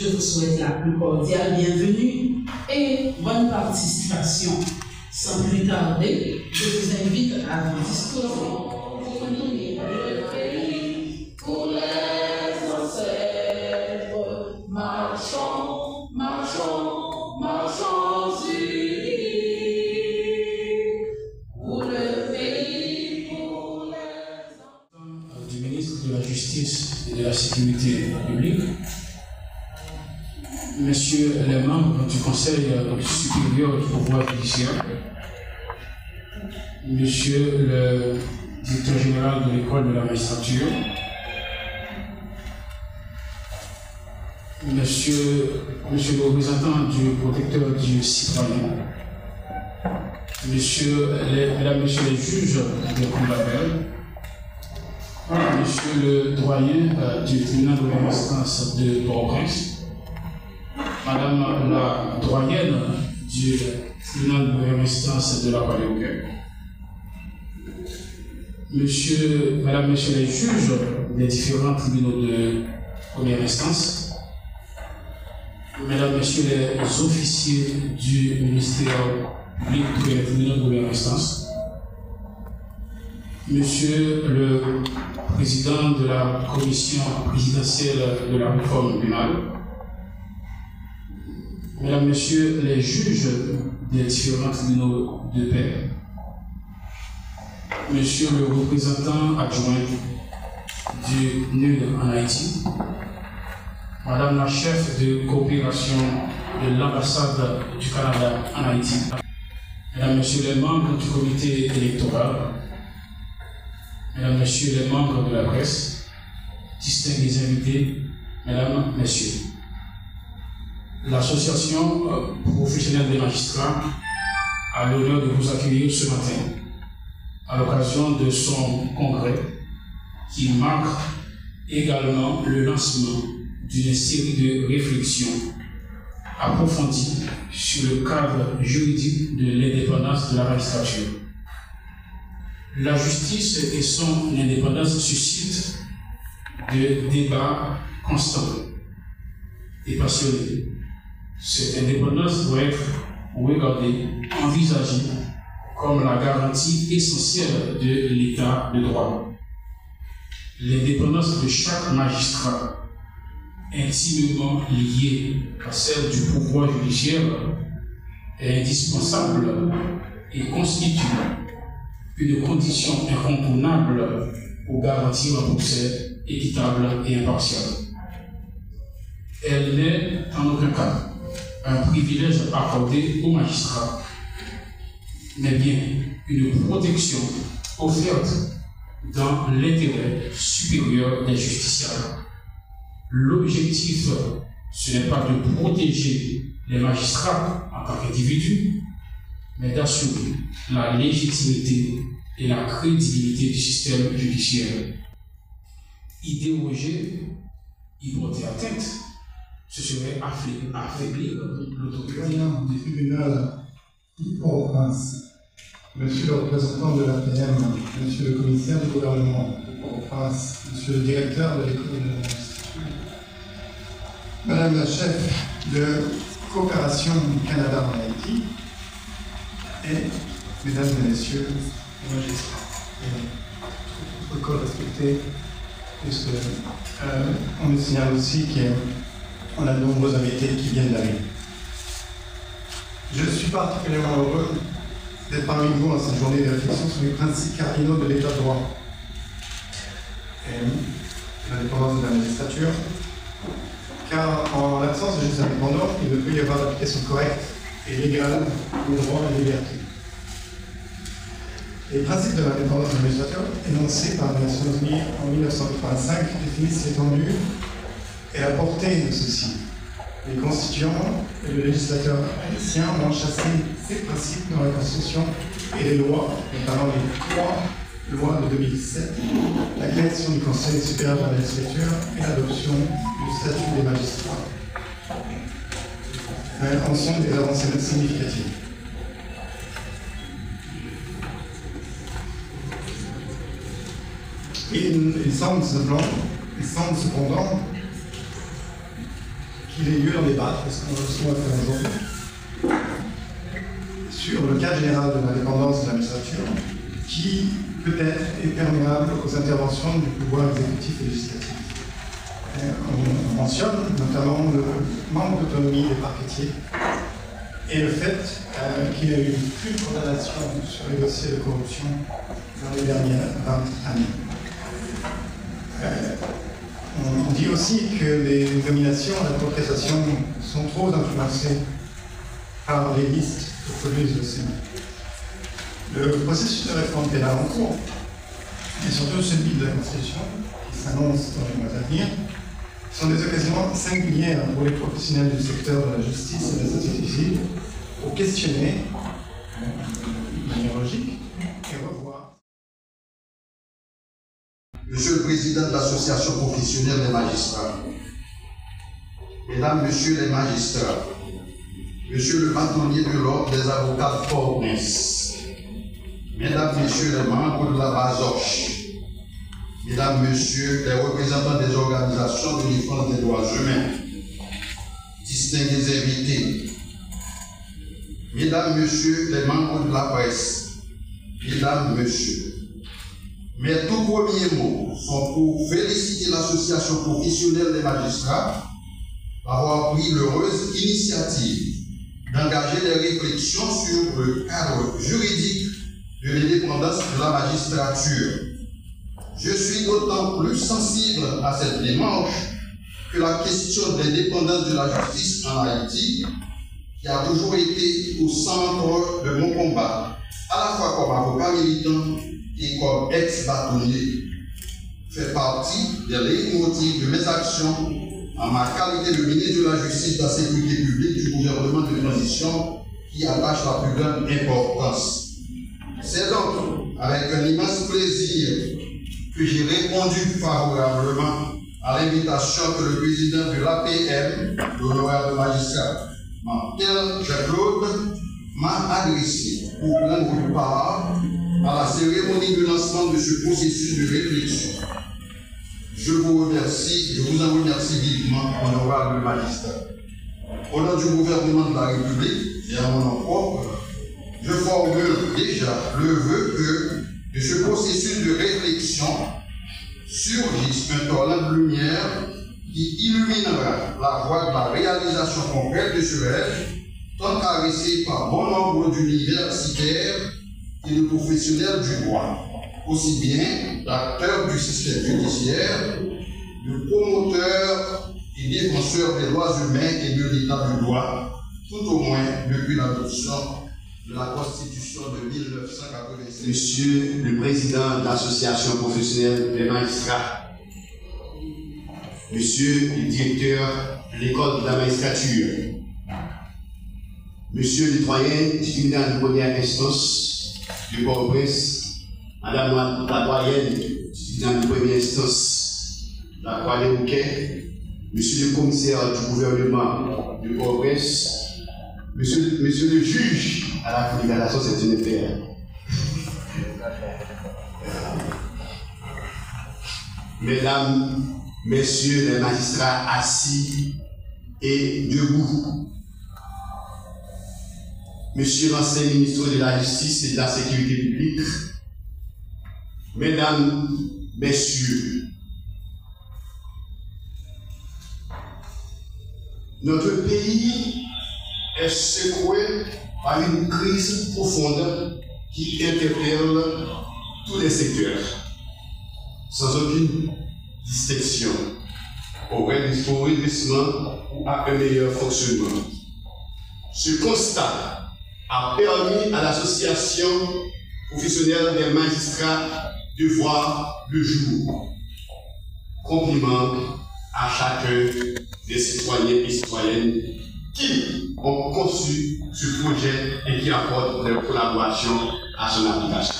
Je vous souhaite la plus cordiale bienvenue et bonne participation. Sans plus tarder, je vous invite à vous disposer. Le pays pour les ancêtres, marchons, marchons, marchons unis. Pour le pays, pour les ancêtres. Du ministre de la Justice et de la Sécurité publique, Messieurs les membres du Conseil supérieur du pouvoir judiciaire, Monsieur le directeur général de l'école de la magistrature, Monsieur le représentant du protecteur du citoyen, Mesdames, Messieurs les juges de cour d'appel, Monsieur le doyen du tribunal de première instance de Port-au-Prince, Madame la doyenne du tribunal de première instance de la Guadeloupe, Madame, Messieurs les juges des différents tribunaux de première instance, Mesdames, Messieurs les officiers du ministère public des tribunaux de première instance, Monsieur le président de la commission présidentielle de la réforme pénale, Mesdames, Messieurs les juges des différents tribunaux de paix, Monsieur le représentant adjoint du NUD en Haïti, Madame la chef de coopération de l'ambassade du Canada en Haïti, Mesdames, Messieurs les membres du comité électoral, Mesdames, Messieurs les membres de la presse, distingués invités, Mesdames, Messieurs. L'association professionnelle des magistrats a l'honneur de vous accueillir ce matin à l'occasion de son congrès qui marque également le lancement d'une série de réflexions approfondies sur le cadre juridique de l'indépendance de la magistrature. La justice et son indépendance suscitent des débats constants et passionnés. Cette indépendance doit être regardée, envisagée comme la garantie essentielle de l'état de droit. L'indépendance de chaque magistrat, intimement liée à celle du pouvoir judiciaire, est indispensable et constitue une condition incontournable pour garantir un procès équitable et impartial. Elle n'est en aucun cas un privilège accordé aux magistrats, mais bien une protection offerte dans l'intérêt supérieur des justiciables. L'objectif, ce n'est pas de protéger les magistrats en tant qu'individus, mais d'assurer la légitimité et la crédibilité du système judiciaire. Y déroger, y porter atteinte, ce serait affaiblir l'autorité. Du tribunal de Port-au-Prince, Monsieur le représentant de l'APM, Monsieur le commissaire du gouvernement de Port-au-Prince, Monsieur le directeur de l'école de la magistrature, Madame la chef de coopération du Canada en Haïti, et Mesdames et Messieurs les magistrats. Protocole respecté, puisque on me signale aussi qu'on a de nombreux invités qui viennent d'arriver. Je suis particulièrement heureux d'être parmi vous en cette journée de réflexion sur les principes cardinaux de l'état de droit et l'indépendance de la magistrature, car en l'absence de justice indépendante, il ne peut y avoir d'application correcte et légale aux droits et libertés. Les principes de l'indépendance de la magistrature, énoncés par les Nations Unies en 1985, définissent l'étendue et la portée de ceux-ci. Les constituants et le législateur haïtien ont enchâssé ces principes dans la Constitution et les lois, notamment les 3 lois de 2017, la création du Conseil supérieur de la magistrature et l'adoption du statut des magistrats. En sont des avancées significatives. Il semble cependant qu'il ait lieu d'en débattre, parce qu'on va faire aujourd'hui, sur le cadre général de l'indépendance de la magistrature, qui peut-être est perméable aux interventions du pouvoir exécutif et législatif. On mentionne notamment le manque d'autonomie des parquetiers et le fait qu'il y a eu plus de condamnation sur les dossiers de corruption dans les dernières 20 années. On dit aussi que les nominations à la Cour de cassation sont trop influencées par les listes que produisent le Sénat. Le processus de réforme pénale en cours, et surtout celui de la Constitution, qui s'annonce dans les mois à venir, sont des occasions singulières pour les professionnels du secteur de la justice et de la société civile pour questionner de manière logique et revoir. Monsieur le Président de l'Association professionnelle des magistrats, Mesdames, Messieurs les magistrats, Monsieur le bâtonnier de l'ordre des avocats de Port-au-Prince, Mesdames, Messieurs les membres de la BASOCH, Mesdames, Messieurs les représentants des organisations de défense des droits humains, distingués invités, Mesdames, Messieurs les membres de la presse, Mesdames, Messieurs, mes tout premiers mots sont pour féliciter l'Association professionnelle des magistrats d'avoir pris l'heureuse initiative d'engager des réflexions sur le cadre juridique de l'indépendance de la magistrature. Je suis d'autant plus sensible à cette démarche que la question de l'indépendance de la justice en Haïti, qui a toujours été au centre de mon combat, à la fois comme avocat militant et comme ex-bâtonnier, fait partie des leitmotifs de mes actions en ma qualité de ministre de la Justice et de la Sécurité publique du gouvernement de transition qui attache la plus grande importance. C'est donc avec un immense plaisir que j'ai répondu favorablement à l'invitation que le président de l'APM, l'honoraire de magistrat, Martel Jacques-Claude, m'a adressé pour prendre part à la cérémonie de lancement de ce processus de réflexion. Je vous remercie, je vous en remercie vivement, honorable magistrat. Au nom du gouvernement de la République et à mon nom propre, je formule déjà le vœu que de ce processus de réflexion surgisse un torrent de lumière qui illuminera la voie de la réalisation concrète de ce rêve, tant caressé par bon nombre d'universitaires et de professionnels du droit, aussi bien d'acteurs du système judiciaire, de promoteurs et défenseurs des droits humains et de l'état du droit, tout au moins depuis l'adoption de la Constitution de 1986. Monsieur le Président de l'Association professionnelle des magistrats, Monsieur le Directeur de l'École de la magistrature, Monsieur le doyen du tribunal de première instance de Port-au-Prince, Madame la doyenne du tribunal de première instance de la Croix-des-Bouquets, Monsieur le commissaire du gouvernement de Port-au-Prince, Monsieur le juge à la communication, c'est une affaire. Mesdames, Messieurs les magistrats assis et debout, Monsieur l'ancien ministre de la Justice et de la Sécurité publique, Mesdames, Messieurs, notre pays est secoué par une crise profonde qui interpelle tous les secteurs, sans aucune distinction, au redressement ou à un meilleur fonctionnement. Ce constat a permis à l'association professionnelle des magistrats de voir le jour. Compliment à chacun des citoyens et citoyennes qui ont conçu ce projet et qui apportent leur collaboration à son application.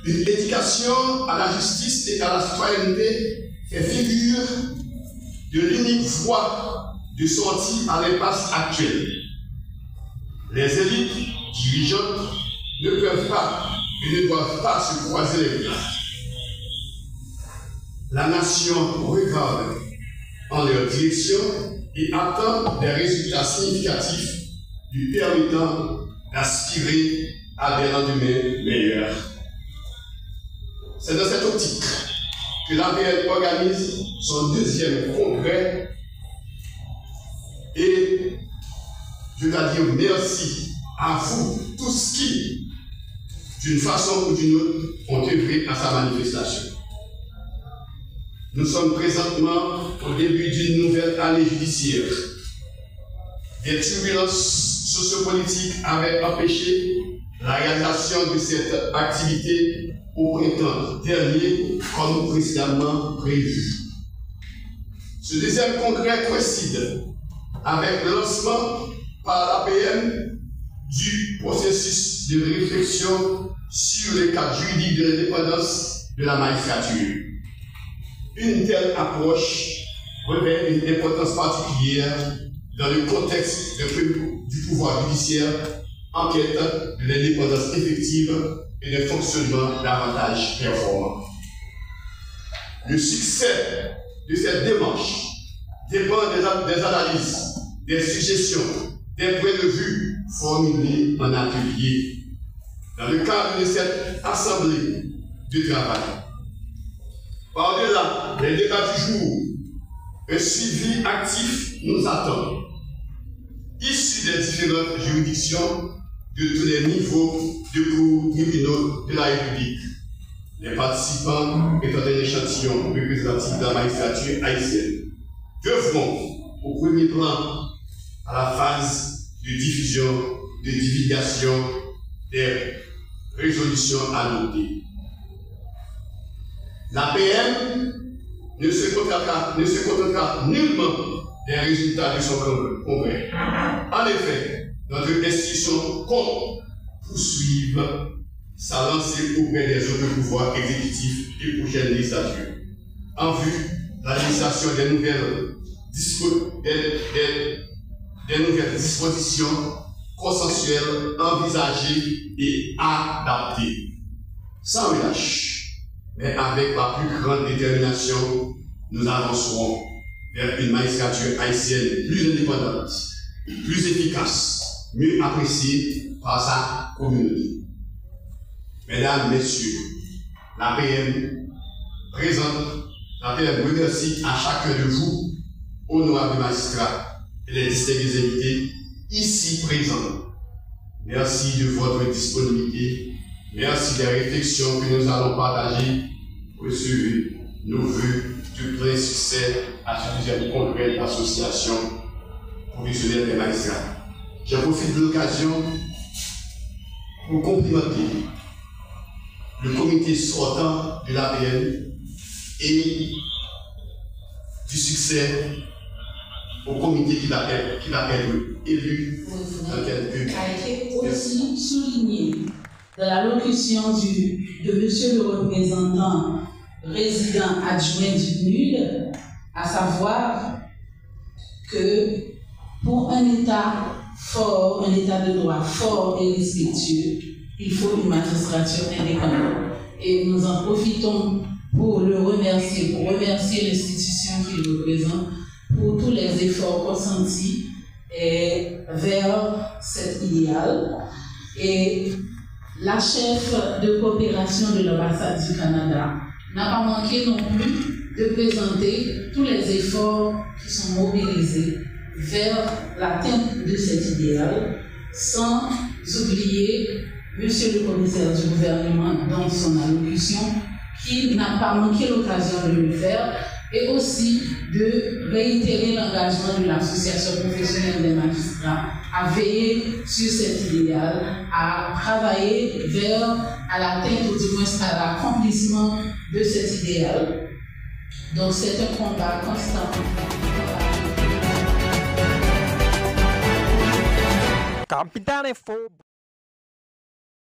Une éducation à la justice et à la citoyenneté fait figure de l'unique voie de sortie à l'impasse actuelle. Les élites dirigeantes ne peuvent pas et ne doivent pas se croiser les bras. La nation regarde en leur direction et attend des résultats significatifs lui permettant d'aspirer à des lendemains meilleurs. C'est dans cette optique que l'APN organise son deuxième congrès et je dois dire merci à vous tous qui, d'une façon ou d'une autre, ont œuvré à sa manifestation. Nous sommes présentement au début d'une nouvelle année judiciaire. Des turbulences sociopolitiques avaient empêché la réalisation de cette activité au printemps dernier, comme précédemment prévu. Ce deuxième congrès coïncide avec le lancement par l'APN du processus de réflexion sur les cadres juridiques de l'indépendance de la magistrature. Une telle approche revêt une importance particulière dans le contexte du pouvoir judiciaire en quête de l'indépendance effective et de fonctionnement davantage performant. Le succès de cette démarche dépend des analyses, des suggestions, des points de vue formulés en atelier dans le cadre de cette assemblée de travail. Par-delà les débats du jour, un suivi actif nous attend, issu des différentes juridictions de tous les niveaux de cours tribunaux de la République. Les participants étant un échantillon représentatif de la magistrature haïtienne devront, au premier plan, à la phase de diffusion, de divulgation des résolutions adoptées. L'APN ne se contentera nullement des résultats de son congrès. En effet, notre institution compte poursuivre sa lancée auprès des autres pouvoirs exécutifs et prochaines législatures, en vue de la législation des nouvelles dispositions consensuelles, envisagées et adaptées. Sans relâche, mais avec la plus grande détermination, nous avancerons vers une magistrature haïtienne plus indépendante, plus efficace, mieux appréciée par sa communauté. Mesdames, Messieurs, l'APN remercie à chacun de vous, honorables magistrats et les distingués invités ici présents. Merci de votre disponibilité. Merci des réflexions que nous allons partager. Recevez nos vœux de plein succès à ce deuxième congrès de l'association professionnelle des magistrats. Je profite de l'occasion pour complimenter le comité sortant de l'APN et du succès au comité qui va être élu dans quelques... A été aussi souligné dans l'allocution de monsieur le représentant résident adjoint du PNUD, à savoir que pour un État fort, un État de droit fort et respectueux, il faut une magistrature indépendante. Et nous en profitons pour le remercier, pour remercier l'institution qu'il représente pour tous les efforts consentis vers cet idéal. Et la chef de coopération de l'ambassade du Canada n'a pas manqué non plus de présenter tous les efforts qui sont mobilisés vers l'atteinte de cet idéal, sans oublier Monsieur le commissaire du gouvernement dans son allocution, qui n'a pas manqué l'occasion de le faire, et aussi de réitérer l'engagement de l'association professionnelle des magistrats à veiller sur cet idéal, à travailler à l'atteinte ou du moins à l'accomplissement de cet idéal. Donc c'est un combat constant. Capitane Faux.